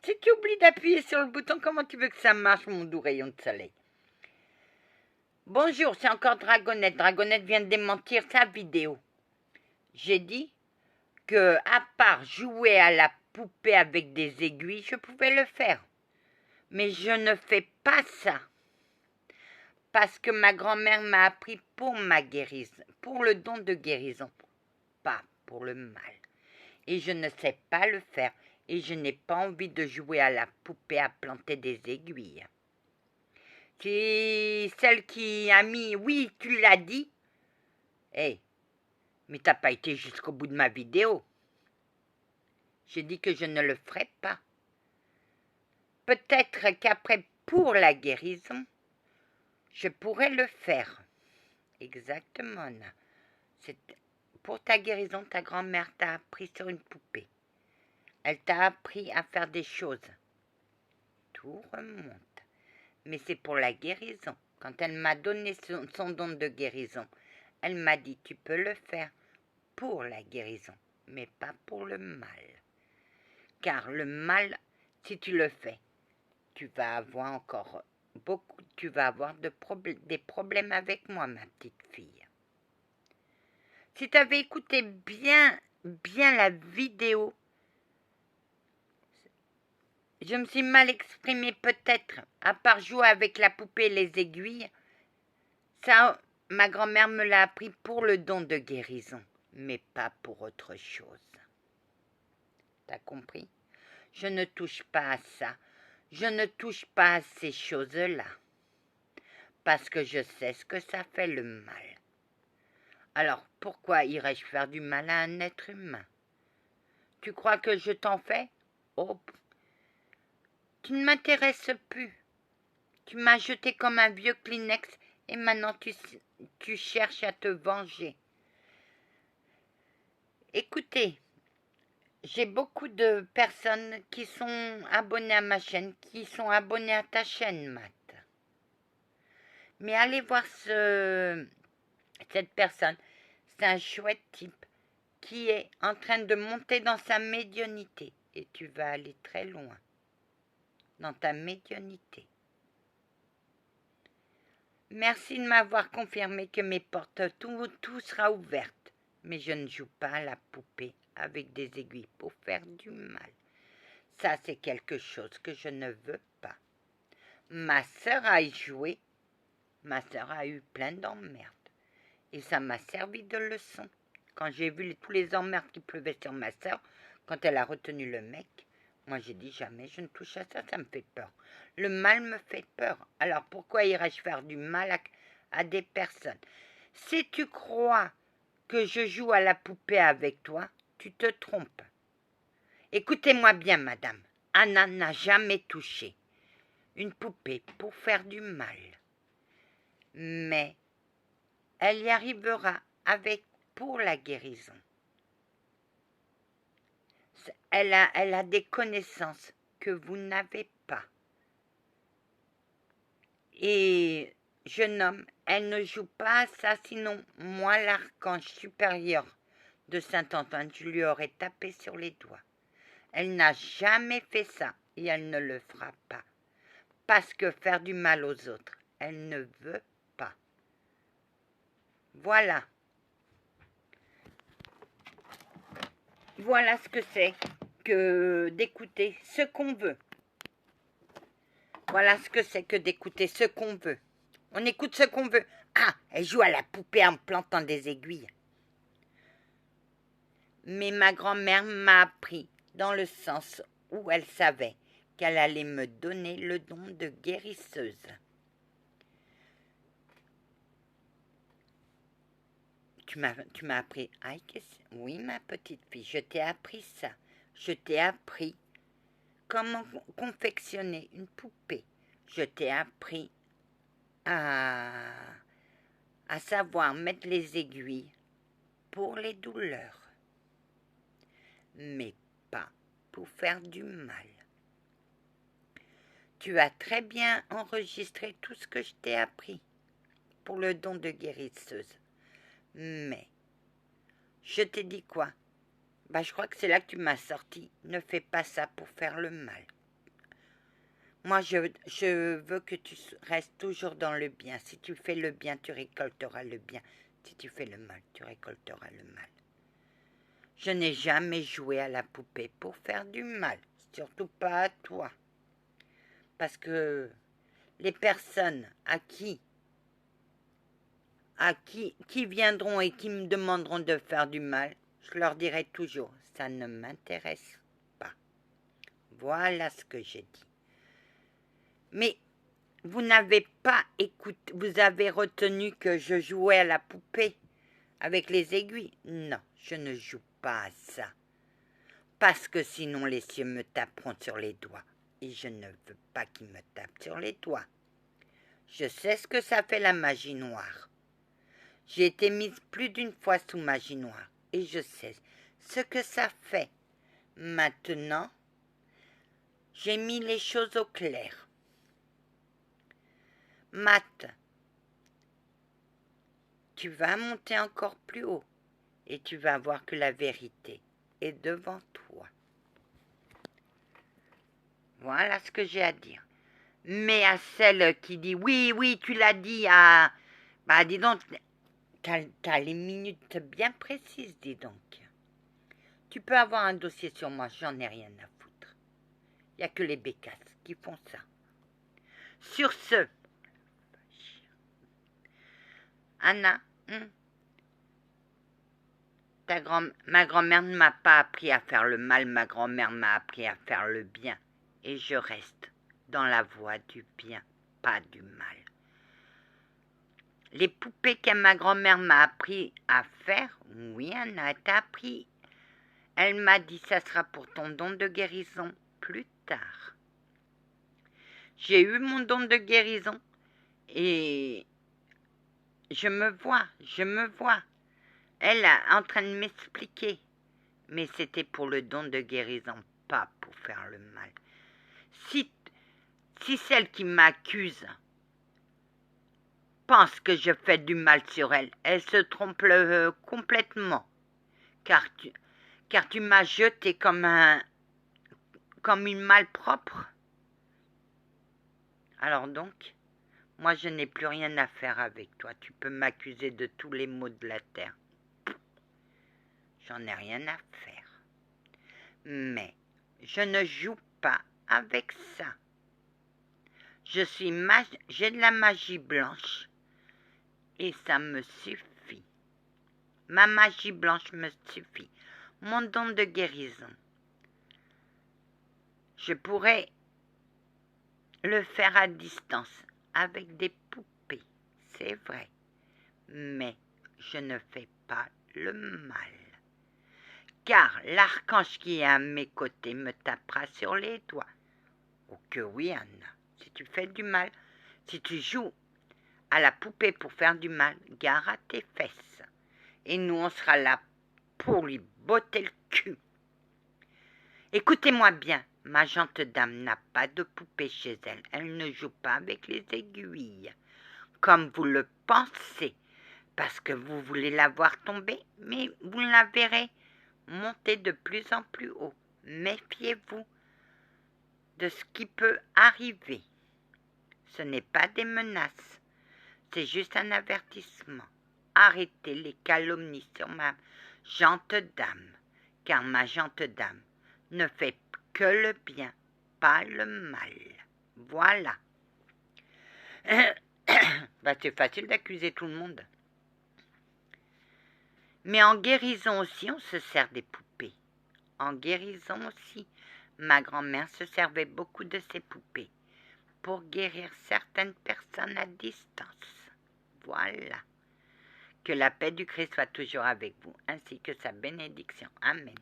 Si tu oublies d'appuyer sur le bouton, comment tu veux que ça marche, mon doux rayon de soleil? Bonjour, c'est encore Dragonette. Dragonette vient de démentir sa vidéo. J'ai dit que, à part jouer à la poupée avec des aiguilles, je pouvais le faire. Mais je ne fais pas ça. Parce que ma grand-mère m'a appris pour ma guérison, pour le don de guérison, pas pour le mal. Et je ne sais pas le faire. Et je n'ai pas envie de jouer à la poupée à planter des aiguilles. C'est celle qui a mis... Oui, tu l'as dit. Hé, mais t'as pas été jusqu'au bout de ma vidéo. J'ai dit que je ne le ferai pas. Peut-être qu'après, pour la guérison, je pourrais le faire. Exactement. Pour ta guérison, ta grand-mère t'a appris sur une poupée. Elle t'a appris à faire des choses. Tout remonte. Mais c'est pour la guérison. Quand elle m'a donné son don de guérison, elle m'a dit, tu peux le faire pour la guérison, mais pas pour le mal. Car le mal, si tu le fais, tu vas avoir encore tu vas avoir des problèmes avec moi, ma petite fille. Si tu avais écouté bien la vidéo, je me suis mal exprimée peut-être, à part jouer avec la poupée et les aiguilles. Ça, ma grand-mère me l'a appris pour le don de guérison, mais pas pour autre chose. T'as compris? Je ne touche pas à ça. Je ne touche pas à ces choses-là. Parce que je sais ce que ça fait le mal. Alors, pourquoi irais-je faire du mal à un être humain? Tu crois que je t'en fais? Oh, tu ne m'intéresses plus. Tu m'as jeté comme un vieux Kleenex et maintenant tu cherches à te venger. Écoutez, j'ai beaucoup de personnes qui sont abonnées à ma chaîne, qui sont abonnées à ta chaîne, Matt. Mais allez voir cette personne. C'est un chouette type qui est en train de monter dans sa médiumnité. Et tu vas aller très loin dans ta médiumnité. Merci de m'avoir confirmé que mes portes, tout sera ouverte. Mais je ne joue pas à la poupée avec des aiguilles pour faire du mal. Ça, c'est quelque chose que je ne veux pas. Ma sœur a y joué. Ma sœur a eu plein d'emmerdes. Et ça m'a servi de leçon. Quand j'ai vu tous les emmerdes qui pleuvaient sur ma sœur, quand elle a retenu le mec, moi j'ai dit jamais je ne touche à ça, ça me fait peur. Le mal me fait peur. Alors pourquoi irais-je faire du mal à des personnes? Si tu crois que je joue à la poupée avec toi, tu te trompes. Écoutez-moi bien, madame. Anna n'a jamais touché une poupée pour faire du mal. Mais elle y arrivera pour la guérison. Elle a des connaissances que vous n'avez pas. Et jeune homme, elle ne joue pas à ça, sinon moi, l'archange supérieur de Saint-Antoine, je lui aurais tapé sur les doigts. Elle n'a jamais fait ça et elle ne le fera pas. Parce que faire du mal aux autres, elle ne veut pas. Voilà. Voilà ce que c'est que d'écouter ce qu'on veut. Voilà ce que c'est que d'écouter ce qu'on veut. On écoute ce qu'on veut. Ah, elle joue à la poupée en plantant des aiguilles. Mais ma grand-mère m'a appris dans le sens où elle savait qu'elle allait me donner le don de guérisseuse. Tu m'as appris. Oui, ma petite fille, je t'ai appris ça. Je t'ai appris comment confectionner une poupée. Je t'ai appris à savoir mettre les aiguilles pour les douleurs, mais pas pour faire du mal. Tu as très bien enregistré tout ce que je t'ai appris pour le don de guérisseuse. Mais, je t'ai dit quoi? Je crois que c'est là que tu m'as sorti. Ne fais pas ça pour faire le mal. Moi, je veux que tu restes toujours dans le bien. Si tu fais le bien, tu récolteras le bien. Si tu fais le mal, tu récolteras le mal. Je n'ai jamais joué à la poupée pour faire du mal, surtout pas à toi. Parce que les personnes qui viendront et qui me demanderont de faire du mal, je leur dirai toujours, ça ne m'intéresse pas. Voilà ce que j'ai dit. Mais vous n'avez pas écouté, vous avez retenu que je jouais à la poupée avec les aiguilles. Non, je ne joue pas à ça. Parce que sinon les cieux me taperont sur les doigts. Et je ne veux pas qu'ils me tapent sur les doigts. Je sais ce que ça fait la magie noire. J'ai été mise plus d'une fois sous magie noire. Et je sais ce que ça fait. Maintenant, j'ai mis les choses au clair. Matt, tu vas monter encore plus haut. Et tu vas voir que la vérité est devant toi. Voilà ce que j'ai à dire. Mais à celle qui dit oui, oui, tu l'as dit à... Bah dis donc, t'as les minutes bien précises, dis donc. Tu peux avoir un dossier sur moi, j'en ai rien à foutre. Il n'y a que les bécasses qui font ça. Sur ce, Anna, ma grand-mère ne m'a pas appris à faire le mal, ma grand-mère m'a appris à faire le bien. Et je reste dans la voie du bien, pas du mal. Les poupées que ma grand-mère m'a appris à faire, oui, Anna, t'a appris. Elle m'a dit, ça sera pour ton don de guérison plus tard. J'ai eu mon don de guérison et je me vois. Elle est en train de m'expliquer. Mais c'était pour le don de guérison, pas pour faire le mal. Si celle qui m'accuse pense que je fais du mal sur elle, elle se trompe complètement. Car tu m'as jeté comme une malpropre. Alors donc, moi je n'ai plus rien à faire avec toi. Tu peux m'accuser de tous les maux de la terre. J'en ai rien à faire. Mais je ne joue pas avec ça. J'ai de la magie blanche et ça me suffit. Ma magie blanche me suffit. Mon don de guérison. Je pourrais le faire à distance avec des poupées, c'est vrai. Mais je ne fais pas le mal. Car l'archange qui est à mes côtés me tapera sur les doigts. Oh que oui, Anna, si tu fais du mal, si tu joues à la poupée pour faire du mal, gare à tes fesses. Et nous, on sera là pour lui botter le cul. Écoutez-moi bien, ma gente dame n'a pas de poupée chez elle. Elle ne joue pas avec les aiguilles, comme vous le pensez, parce que vous voulez la voir tomber, mais vous la verrez monter de plus en plus haut. Méfiez-vous de ce qui peut arriver. Ce n'est pas des menaces, c'est juste un avertissement. Arrêtez les calomnies sur ma gente dame, car ma gente dame ne fait que le bien, pas le mal. Voilà. C'est facile d'accuser tout le monde. Mais en guérison aussi, on se sert des poupées. En guérison aussi, ma grand-mère se servait beaucoup de ces poupées pour guérir certaines personnes à distance. Voilà. Que la paix du Christ soit toujours avec vous, ainsi que sa bénédiction. Amen.